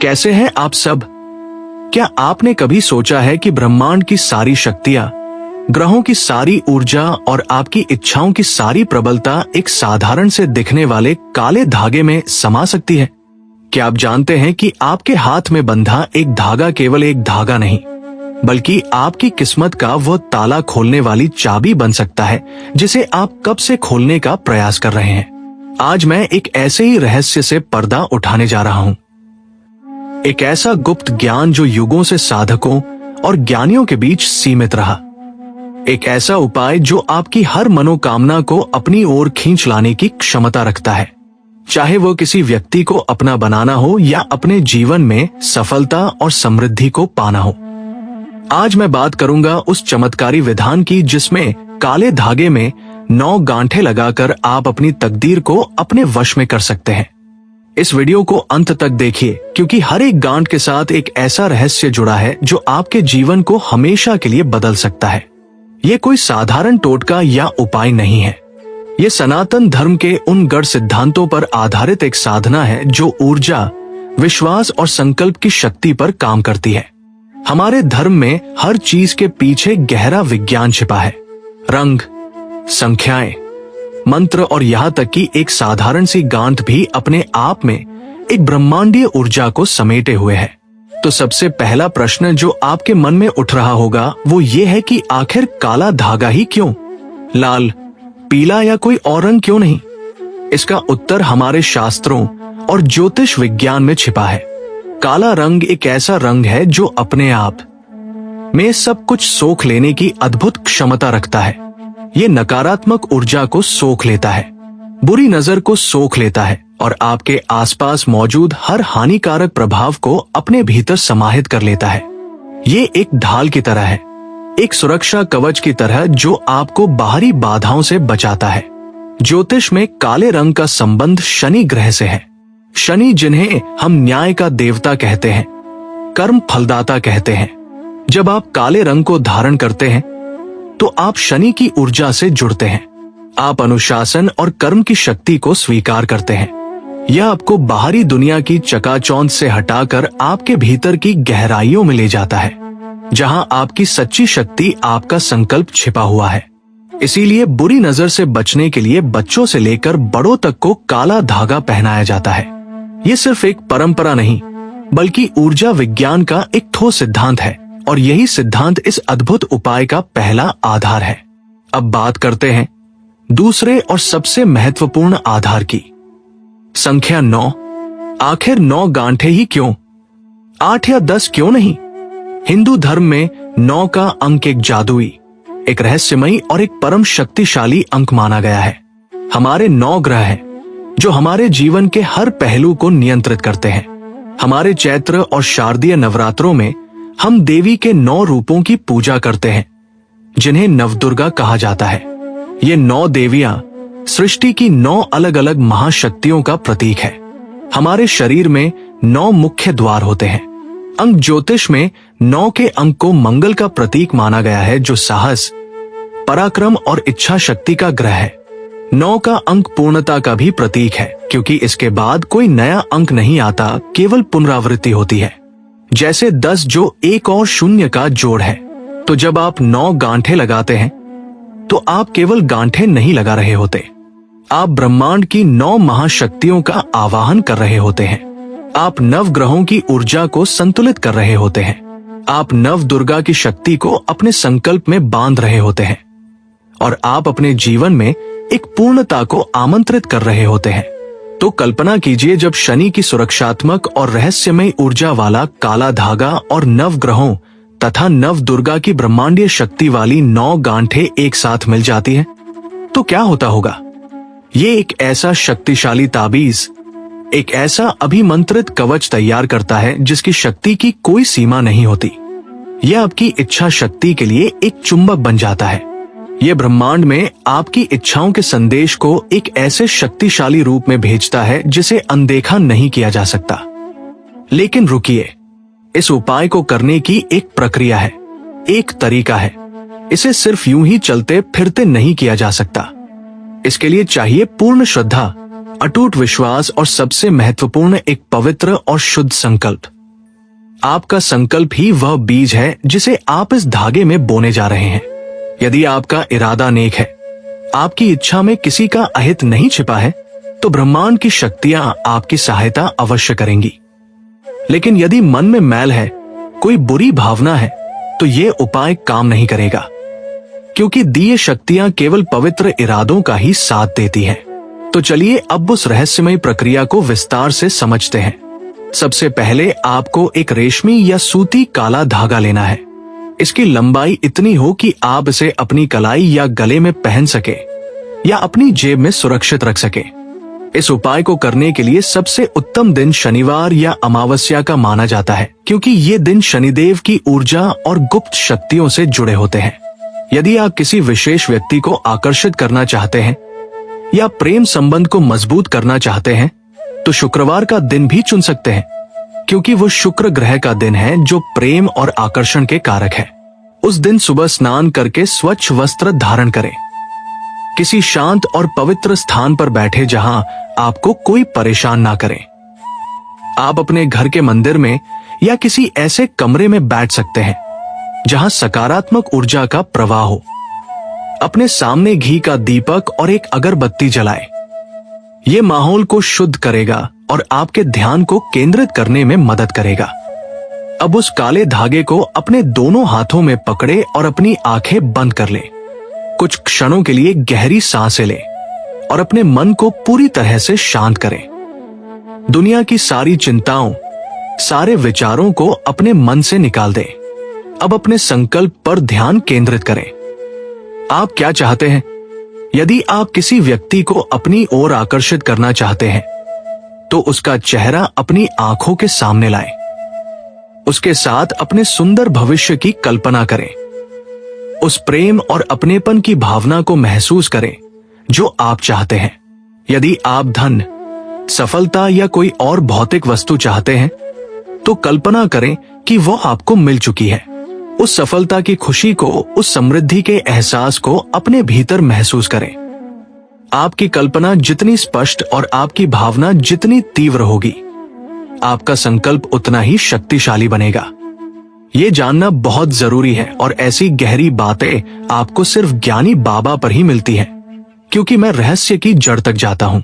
कैसे हैं आप सब? क्या आपने कभी सोचा है कि ब्रह्मांड की सारी शक्तियां, ग्रहों की सारी ऊर्जा और आपकी इच्छाओं की सारी प्रबलता एक साधारण से दिखने वाले काले धागे में समा सकती है? क्या आप जानते हैं कि आपके हाथ में बंधा एक धागा केवल एक धागा नहीं, बल्कि आपकी किस्मत का वह ताला खोलने वाली चाबी बन सकता है जिसे आप कब से खोलने का प्रयास कर रहे हैं? आज मैं एक ऐसे ही रहस्य से पर्दा उठाने जा रहा हूं। एक ऐसा गुप्त ज्ञान जो युगों से साधकों और ज्ञानियों के बीच सीमित रहा। एक ऐसा उपाय जो आपकी हर मनोकामना को अपनी ओर खींच लाने की क्षमता रखता है, चाहे वो किसी व्यक्ति को अपना बनाना हो या अपने जीवन में सफलता और समृद्धि को पाना हो। आज मैं बात करूंगा उस चमत्कारी विधान की जिसमें काले धागे में 9 गांठें लगाकर आप अपनी तकदीर को अपने वश में कर सकते हैं। इस वीडियो को अंत तक देखिए, क्योंकि हर एक गांठ के साथ एक ऐसा रहस्य जुड़ा है जो आपके जीवन को हमेशा के लिए बदल सकता है। ये कोई साधारण टोटका या उपाय नहीं है। ये सनातन धर्म के उन गढ़ सिद्धांतों पर आधारित एक साधना है जो ऊर्जा, विश्वास और संकल्प की शक्ति पर काम करती है। हमारे धर्म में हर चीज के पीछे गहरा विज्ञान छिपा है। रंग, संख्याएं, मंत्र और यहाँ तक कि एक साधारण सी गांठ भी अपने आप में एक ब्रह्मांडीय ऊर्जा को समेटे हुए है। तो सबसे पहला प्रश्न जो आपके मन में उठ रहा होगा वो ये है कि आखिर काला धागा ही क्यों? लाल, पीला या कोई और रंग क्यों नहीं? इसका उत्तर हमारे शास्त्रों और ज्योतिष विज्ञान में छिपा है। काला रंग एक ऐसा रंग है जो अपने आप में सब कुछ सोख लेने की अद्भुत क्षमता रखता है। ये नकारात्मक ऊर्जा को सोख लेता है, बुरी नजर को सोख लेता है और आपके आसपास मौजूद हर हानिकारक प्रभाव को अपने भीतर समाहित कर लेता है। ये एक ढाल की तरह है, एक सुरक्षा कवच की तरह जो आपको बाहरी बाधाओं से बचाता है। ज्योतिष में काले रंग का संबंध शनि ग्रह से है। शनि, जिन्हें हम न्याय का देवता कहते हैं, कर्म फलदाता कहते हैं। जब आप काले रंग को धारण करते हैं तो आप शनि की ऊर्जा से जुड़ते हैं। आप अनुशासन और कर्म की शक्ति को स्वीकार करते हैं। यह आपको बाहरी दुनिया की चकाचौंध से हटाकर आपके भीतर की गहराइयों में ले जाता है, जहां आपकी सच्ची शक्ति, आपका संकल्प छिपा हुआ है। इसीलिए बुरी नजर से बचने के लिए बच्चों से लेकर बड़ों तक को काला धागा पहनाया जाता है। ये सिर्फ एक परंपरा नहीं, बल्कि ऊर्जा विज्ञान का एक ठोस सिद्धांत है और यही सिद्धांत इस अद्भुत उपाय का पहला आधार है। अब बात करते हैं दूसरे और सबसे महत्वपूर्ण आधार की। संख्या 9। आखिर 9 गांठें ही क्यों? 8 या 10 क्यों नहीं? हिंदू धर्म में 9 का अंक एक जादुई, एक रहस्यमयी और एक परम शक्तिशाली अंक माना गया है। हमारे 9 ग्रह हैं जो हमारे जीवन के हर पहलू को नियंत्रित करते हैं। हमारे चैत्र और शारदीय नवरात्रों में हम देवी के 9 रूपों की पूजा करते हैं, जिन्हें नवदुर्गा कहा जाता है। ये 9 देवियां सृष्टि की 9 अलग अलग महाशक्तियों का प्रतीक है। हमारे शरीर में 9 मुख्य द्वार होते हैं। अंक ज्योतिष में 9 के अंक को मंगल का प्रतीक माना गया है, जो साहस, पराक्रम और इच्छा शक्ति का ग्रह है। 9 का अंक पूर्णता का भी प्रतीक है, क्योंकि इसके बाद कोई नया अंक नहीं आता, केवल पुनरावृत्ति होती है। जैसे 10 जो 1 और 0 का जोड़ है। तो जब आप 9 गांठें लगाते हैं तो आप केवल गांठें नहीं लगा रहे होते, आप ब्रह्मांड की 9 महाशक्तियों का आवाहन कर रहे होते हैं। आप नवग्रहों की ऊर्जा को संतुलित कर रहे होते हैं। आप नवदुर्गा की शक्ति को अपने संकल्प में बांध रहे होते हैं और आप अपने जीवन में एक पूर्णता को आमंत्रित कर रहे होते हैं। तो कल्पना कीजिए, जब शनि की सुरक्षात्मक और रहस्यमय ऊर्जा वाला काला धागा और नवग्रहों तथा नवदुर्गा की ब्रह्मांडीय शक्ति वाली 9 गांठें एक साथ मिल जाती हैं, तो क्या होता होगा? ये एक ऐसा शक्तिशाली ताबीज, एक ऐसा अभिमंत्रित कवच तैयार करता है जिसकी शक्ति की कोई सीमा नहीं होती। यह आपकी इच्छा शक्ति के लिए एक चुंबक बन जाता है। यह ब्रह्मांड में आपकी इच्छाओं के संदेश को एक ऐसे शक्तिशाली रूप में भेजता है जिसे अनदेखा नहीं किया जा सकता। लेकिन रुकिए, इस उपाय को करने की एक प्रक्रिया है, एक तरीका है। इसे सिर्फ यूं ही चलते फिरते नहीं किया जा सकता। इसके लिए चाहिए पूर्ण श्रद्धा, अटूट विश्वास और सबसे महत्वपूर्ण एक पवित्र और शुद्ध संकल्प। आपका संकल्प ही वह बीज है जिसे आप इस धागे में बोने जा रहे हैं। यदि आपका इरादा नेक है, आपकी इच्छा में किसी का अहित नहीं छिपा है, तो ब्रह्मांड की शक्तियां आपकी सहायता अवश्य करेंगी। लेकिन यदि मन में मैल है, कोई बुरी भावना है, तो ये उपाय काम नहीं करेगा, क्योंकि दिए शक्तियां केवल पवित्र इरादों का ही साथ देती हैं। तो चलिए अब उस रहस्यमय प्रक्रिया को विस्तार से समझते हैं। सबसे पहले आपको एक रेशमी या सूती काला धागा लेना है। इसकी लंबाई इतनी हो कि आप इसे अपनी कलाई या गले में पहन सके या अपनी जेब में सुरक्षित रख सके। इस उपाय को करने के लिए सबसे उत्तम दिन शनिवार या अमावस्या का माना जाता है, क्योंकि ये दिन शनिदेव की ऊर्जा और गुप्त शक्तियों से जुड़े होते हैं। यदि आप किसी विशेष व्यक्ति को आकर्षित करना चाहते हैं या प्रेम संबंध को मजबूत करना चाहते हैं, तो शुक्रवार का दिन भी चुन सकते हैं, क्योंकि वो शुक्र ग्रह का दिन है जो प्रेम और आकर्षण के कारक है। उस दिन सुबह स्नान करके स्वच्छ वस्त्र धारण करें। किसी शांत और पवित्र स्थान पर बैठे जहां आपको कोई परेशान ना करे। आप अपने घर के मंदिर में या किसी ऐसे कमरे में बैठ सकते हैं जहां सकारात्मक ऊर्जा का प्रवाह हो। अपने सामने घी का दीपक और एक अगरबत्ती जलाएं। ये माहौल को शुद्ध करेगा और आपके ध्यान को केंद्रित करने में मदद करेगा। अब उस काले धागे को अपने दोनों हाथों में पकड़े और अपनी आंखें बंद कर लें। कुछ क्षणों के लिए गहरी सांसें लें और अपने मन को पूरी तरह से शांत करें। दुनिया की सारी चिंताओं, सारे विचारों को अपने मन से निकाल दें। अब अपने संकल्प पर ध्यान केंद्रित करें। आप क्या चाहते हैं? यदि आप किसी व्यक्ति को अपनी ओर आकर्षित करना चाहते हैं, तो उसका चेहरा अपनी आंखों के सामने लाएं। उसके साथ अपने सुंदर भविष्य की कल्पना करें। उस प्रेम और अपनेपन की भावना को महसूस करें जो आप चाहते हैं। यदि आप धन, सफलता या कोई और भौतिक वस्तु चाहते हैं, तो कल्पना करें कि वो आपको मिल चुकी है। उस सफलता की खुशी को, उस समृद्धि के एहसास को अपने भीतर महसूस करें। आपकी कल्पना जितनी स्पष्ट और आपकी भावना जितनी तीव्र होगी, आपका संकल्प उतना ही शक्तिशाली बनेगा। ये जानना बहुत जरूरी है और ऐसी गहरी बातें आपको सिर्फ ज्ञानी बाबा पर ही मिलती हैं, क्योंकि मैं रहस्य की जड़ तक जाता हूं।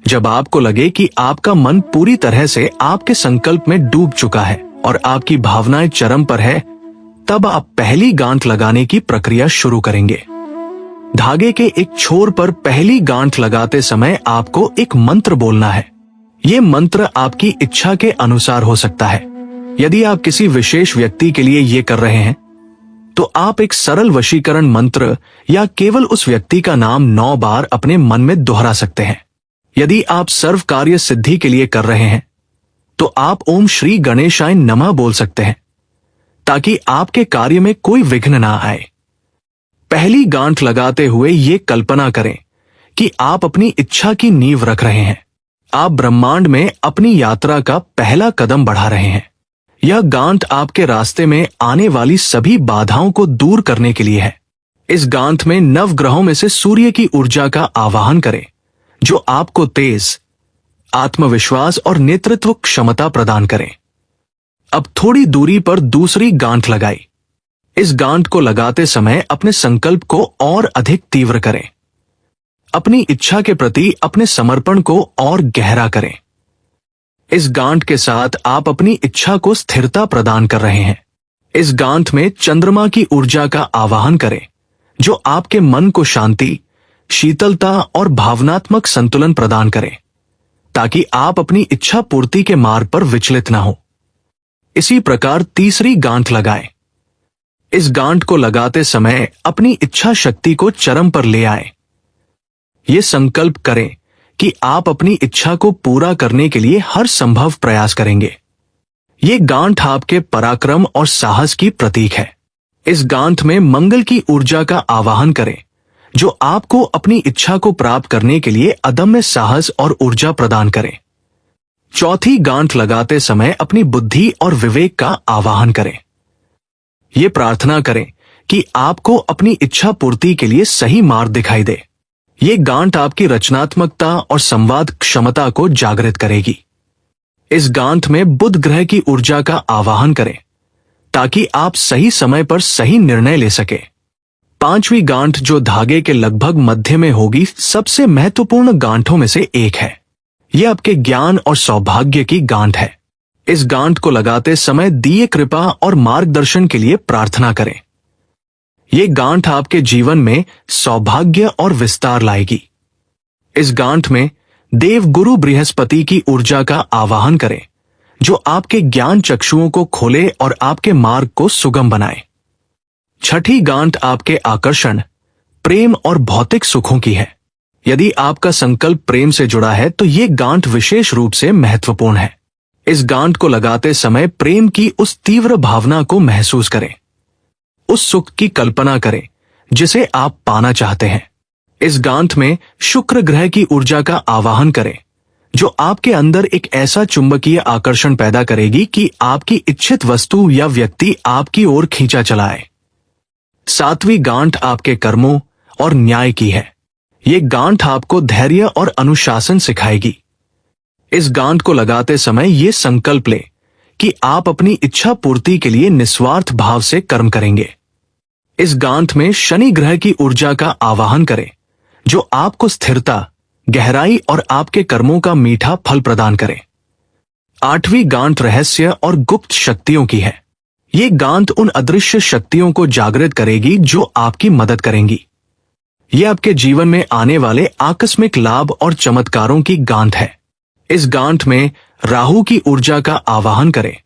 जब आपको लगे कि आपका मन पूरी तरह से आपके संकल्प में डूब चुका है और आपकी भावनाएं चरम पर है, तब आप पहली गांठ लगाने की प्रक्रिया शुरू करेंगे। धागे के एक छोर पर पहली गांठ लगाते समय आपको एक मंत्र बोलना है। ये मंत्र आपकी इच्छा के अनुसार हो सकता है। यदि आप किसी विशेष व्यक्ति के लिए ये कर रहे हैं, तो आप एक सरल वशीकरण मंत्र या केवल उस व्यक्ति का नाम 9 बार अपने मन में दोहरा सकते हैं। यदि आप सर्व कार्य सिद्धि के लिए कर रहे हैं, तो आप ओम श्री गणेशाय नमः बोल सकते हैं, ताकि आपके कार्य में कोई विघ्न ना आए। पहली गांठ लगाते हुए ये कल्पना करें कि आप अपनी इच्छा की नींव रख रहे हैं। आप ब्रह्मांड में अपनी यात्रा का पहला कदम बढ़ा रहे हैं। यह गांठ आपके रास्ते में आने वाली सभी बाधाओं को दूर करने के लिए है। इस गांठ में नवग्रहों में से सूर्य की ऊर्जा का आवाहन करें, जो आपको तेज, आत्मविश्वास और नेतृत्व क्षमता प्रदान करें। अब थोड़ी दूरी पर दूसरी गांठ लगाई। इस गांठ को लगाते समय अपने संकल्प को और अधिक तीव्र करें। अपनी इच्छा के प्रति अपने समर्पण को और गहरा करें। इस गांठ के साथ आप अपनी इच्छा को स्थिरता प्रदान कर रहे हैं। इस गांठ में चंद्रमा की ऊर्जा का आवाहन करें, जो आपके मन को शांति, शीतलता और भावनात्मक संतुलन प्रदान करे, ताकि आप अपनी इच्छा पूर्ति के मार्ग पर विचलित न हो। इसी प्रकार तीसरी गांठ लगाएं। इस गांठ को लगाते समय अपनी इच्छा शक्ति को चरम पर ले आए। ये संकल्प करें कि आप अपनी इच्छा को पूरा करने के लिए हर संभव प्रयास करेंगे। ये गांठ आपके पराक्रम और साहस की प्रतीक है। इस गांठ में मंगल की ऊर्जा का आवाहन करें, जो आपको अपनी इच्छा को प्राप्त करने के लिए अदम्य साहस और ऊर्जा प्रदान करे। चौथी गांठ लगाते समय अपनी बुद्धि और विवेक का आवाहन करें। ये प्रार्थना करें कि आपको अपनी इच्छा पूर्ति के लिए सही मार्ग दिखाई दे। ये गांठ आपकी रचनात्मकता और संवाद क्षमता को जागृत करेगी। इस गांठ में बुध ग्रह की ऊर्जा का आवाहन करें ताकि आप सही समय पर सही निर्णय ले सके। पांचवी गांठ जो धागे के लगभग मध्य में होगी, सबसे महत्वपूर्ण गांठों में से एक है। यह आपके ज्ञान और सौभाग्य की गांठ है। इस गांठ को लगाते समय दिए कृपा और मार्गदर्शन के लिए प्रार्थना करें। ये गांठ आपके जीवन में सौभाग्य और विस्तार लाएगी। इस गांठ में देव गुरु बृहस्पति की ऊर्जा का आवाहन करें जो आपके ज्ञान चक्षुओं को खोले और आपके मार्ग को सुगम बनाए। छठी गांठ आपके आकर्षण, प्रेम और भौतिक सुखों की है। यदि आपका संकल्प प्रेम से जुड़ा है तो ये गांठ विशेष रूप से महत्वपूर्ण है। इस गांठ को लगाते समय प्रेम की उस तीव्र भावना को महसूस करें, उस सुख की कल्पना करें जिसे आप पाना चाहते हैं। इस गांठ में शुक्र ग्रह की ऊर्जा का आवाहन करें जो आपके अंदर एक ऐसा चुंबकीय आकर्षण पैदा करेगी कि आपकी इच्छित वस्तु या व्यक्ति आपकी ओर खींचा चला आए। सातवीं गांठ आपके कर्मों और न्याय की है। ये गांठ आपको धैर्य और अनुशासन सिखाएगी। इस गांठ को लगाते समय ये संकल्प ले कि आप अपनी इच्छा पूर्ति के लिए निस्वार्थ भाव से कर्म करेंगे। इस गांठ में शनि ग्रह की ऊर्जा का आवाहन करें जो आपको स्थिरता, गहराई और आपके कर्मों का मीठा फल प्रदान करे। आठवीं गांठ रहस्य और गुप्त शक्तियों की है। ये गांठ उन अदृश्य शक्तियों को जागृत करेगी जो आपकी मदद करेंगी। ये आपके जीवन में आने वाले आकस्मिक लाभ और चमत्कारों की गांठ है। इस गांठ में राहु की ऊर्जा का आवाहन करें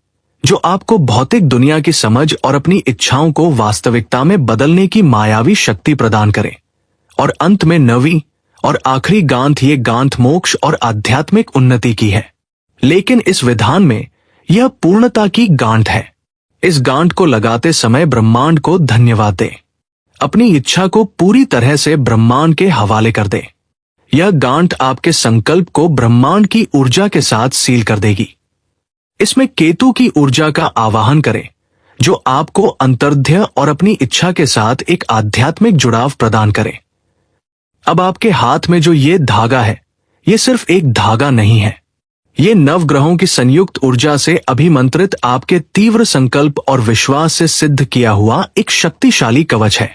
जो आपको भौतिक दुनिया की समझ और अपनी इच्छाओं को वास्तविकता में बदलने की मायावी शक्ति प्रदान करे। और अंत में नवीं और आखिरी गांठ, ये गांठ मोक्ष और आध्यात्मिक उन्नति की है। लेकिन इस विधान में यह पूर्णता की गांठ है। इस गांठ को लगाते समय ब्रह्मांड को धन्यवाद दें। अपनी इच्छा को पूरी तरह से ब्रह्मांड के हवाले कर दें। यह गांठ आपके संकल्प को ब्रह्मांड की ऊर्जा के साथ सील कर देगी। इसमें केतु की ऊर्जा का आवाहन करें जो आपको अंतर्ध्य और अपनी इच्छा के साथ एक आध्यात्मिक जुड़ाव प्रदान करे। अब आपके हाथ में जो ये धागा है, ये सिर्फ एक धागा नहीं है। ये नवग्रहों की संयुक्त ऊर्जा से अभिमंत्रित आपके तीव्र संकल्प और विश्वास से सिद्ध किया हुआ एक शक्तिशाली कवच है।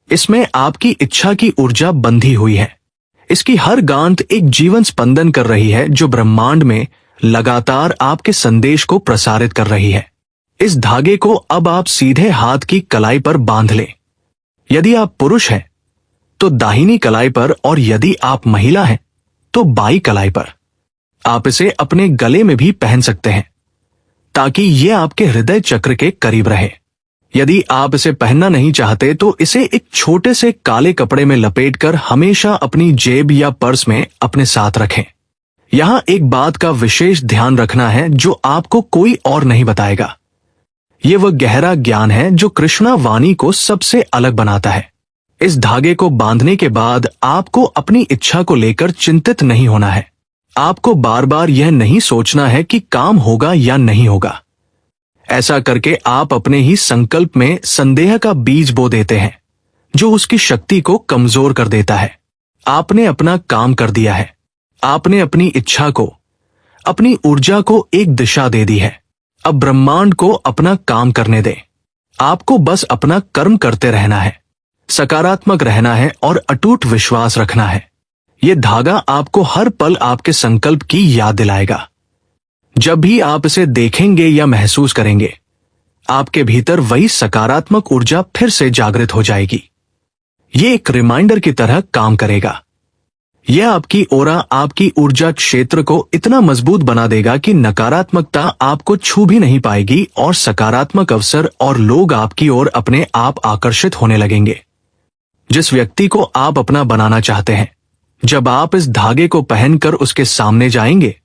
इसमें आपकी इच्छा की ऊर्जा बंधी हुई है। इसकी हर गांठ एक जीवन स्पंदन कर रही है जो ब्रह्मांड में लगातार आपके संदेश को प्रसारित कर रही है। इस धागे को अब आप सीधे हाथ की कलाई पर बांध लें। यदि आप पुरुष हैं तो दाहिनी कलाई पर और यदि आप महिला हैं तो बाई कलाई पर। आप इसे अपने गले में भी पहन सकते हैं ताकि यह आपके हृदय चक्र के करीब रहे। यदि आप इसे पहनना नहीं चाहते तो इसे एक छोटे से काले कपड़े में लपेटकर हमेशा अपनी जेब या पर्स में अपने साथ रखें। यहां एक बात का विशेष ध्यान रखना है जो आपको कोई और नहीं बताएगा। ये वह गहरा ज्ञान है जो कृष्णा वाणी को सबसे अलग बनाता है। इस धागे को बांधने के बाद आपको अपनी इच्छा को लेकर चिंतित नहीं होना है। आपको बार बार यह नहीं सोचना है कि काम होगा या नहीं होगा। ऐसा करके आप अपने ही संकल्प में संदेह का बीज बो देते हैं जो उसकी शक्ति को कमजोर कर देता है। आपने अपना काम कर दिया है। आपने अपनी इच्छा को, अपनी ऊर्जा को एक दिशा दे दी है। अब ब्रह्मांड को अपना काम करने दें। आपको बस अपना कर्म करते रहना है, सकारात्मक रहना है और अटूट विश्वास रखना है। यह धागा आपको हर पल आपके संकल्प की याद दिलाएगा। जब भी आप इसे देखेंगे या महसूस करेंगे, आपके भीतर वही सकारात्मक ऊर्जा फिर से जागृत हो जाएगी। ये एक रिमाइंडर की तरह काम करेगा। यह आपकी ओरा, आपकी ऊर्जा क्षेत्र को इतना मजबूत बना देगा कि नकारात्मकता आपको छू भी नहीं पाएगी और सकारात्मक अवसर और लोग आपकी ओर अपने आप आकर्षित होने लगेंगे। जिस व्यक्ति को आप अपना बनाना चाहते हैं, जब आप इस धागे को पहनकर उसके सामने जाएंगे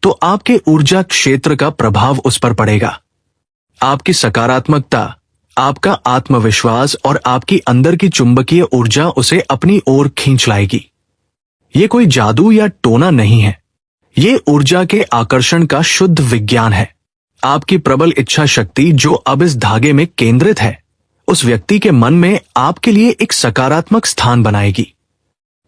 तो आपके ऊर्जा क्षेत्र का प्रभाव उस पर पड़ेगा। आपकी सकारात्मकता, आपका आत्मविश्वास और आपकी अंदर की चुंबकीय ऊर्जा उसे अपनी ओर खींच लाएगी। ये कोई जादू या टोना नहीं है। ये ऊर्जा के आकर्षण का शुद्ध विज्ञान है। आपकी प्रबल इच्छा शक्ति जो अब इस धागे में केंद्रित है, उस व्यक्ति के मन में आपके लिए एक सकारात्मक स्थान बनाएगी।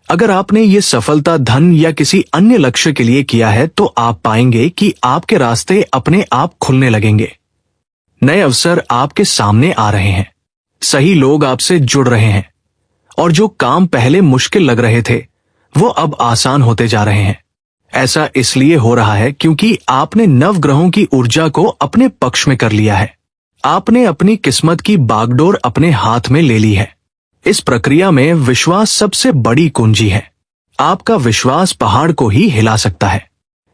अगर आपने ये सफलता धन या किसी अन्य लक्ष्य के लिए किया है तो आप पाएंगे कि आपके रास्ते अपने आप खुलने लगेंगे। नए अवसर आपके सामने आ रहे हैं, सही लोग आपसे जुड़ रहे हैं और जो काम पहले मुश्किल लग रहे थे वो अब आसान होते जा रहे हैं। ऐसा इसलिए हो रहा है क्योंकि आपने नवग्रहों की ऊर्जा को अपने पक्ष में कर लिया है। आपने अपनी किस्मत की बागडोर अपने हाथ में ले ली है। इस प्रक्रिया में विश्वास सबसे बड़ी कुंजी है। आपका विश्वास पहाड़ को ही हिला सकता है।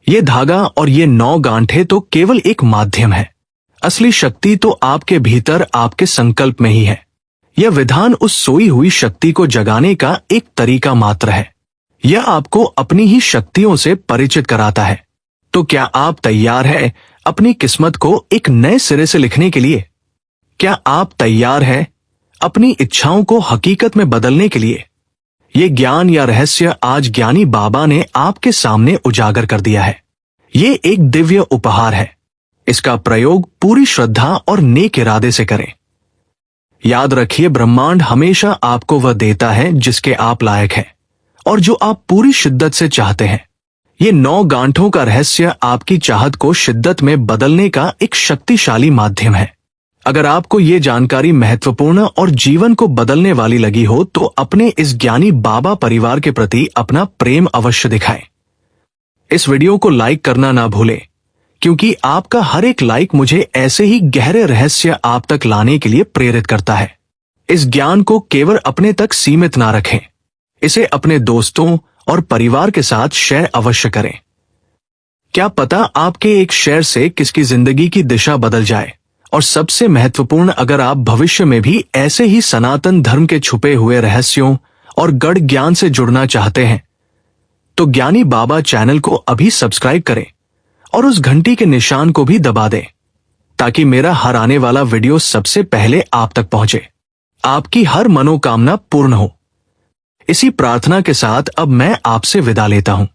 ये धागा और ये 9 गांठें तो केवल एक माध्यम है। असली शक्ति तो आपके भीतर आपके संकल्प में ही है। यह विधान उस सोई हुई शक्ति को जगाने का एक तरीका मात्र है। यह आपको अपनी ही शक्तियों से परिचित कराता है। तो क्या आप तैयार हैं अपनी किस्मत को एक नए सिरे से लिखने के लिए? क्या आप तैयार हैं अपनी इच्छाओं को हकीकत में बदलने के लिए? ये ज्ञान या रहस्य आज ज्ञानी बाबा ने आपके सामने उजागर कर दिया है। ये एक दिव्य उपहार है। इसका प्रयोग पूरी श्रद्धा और नेक इरादे से करें। याद रखिए, ब्रह्मांड हमेशा आपको वह देता है जिसके आप लायक हैं और जो आप पूरी शिद्दत से चाहते हैं। ये 9 गांठों का रहस्य आपकी चाहत को शिद्दत में बदलने का एक शक्तिशाली माध्यम है। अगर आपको ये जानकारी महत्वपूर्ण और जीवन को बदलने वाली लगी हो तो अपने इस ज्ञानी बाबा परिवार के प्रति अपना प्रेम अवश्य दिखाएं। इस वीडियो को लाइक करना ना भूलें, क्योंकि आपका हर एक लाइक मुझे ऐसे ही गहरे रहस्य आप तक लाने के लिए प्रेरित करता है। इस ज्ञान को केवल अपने तक सीमित ना रखें, इसे अपने दोस्तों और परिवार के साथ शेयर अवश्य करें। क्या पता आपके एक शेयर से किसकी जिंदगी की दिशा बदल जाए। और सबसे महत्वपूर्ण, अगर आप भविष्य में भी ऐसे ही सनातन धर्म के छुपे हुए रहस्यों और गढ़ ज्ञान से जुड़ना चाहते हैं तो ज्ञानी बाबा चैनल को अभी सब्सक्राइब करें और उस घंटी के निशान को भी दबा दें, ताकि मेरा हर आने वाला वीडियो सबसे पहले आप तक पहुंचे। आपकी हर मनोकामना पूर्ण हो। इसी प्रार्थना के साथ अब मैं आपसे विदा लेता हूं।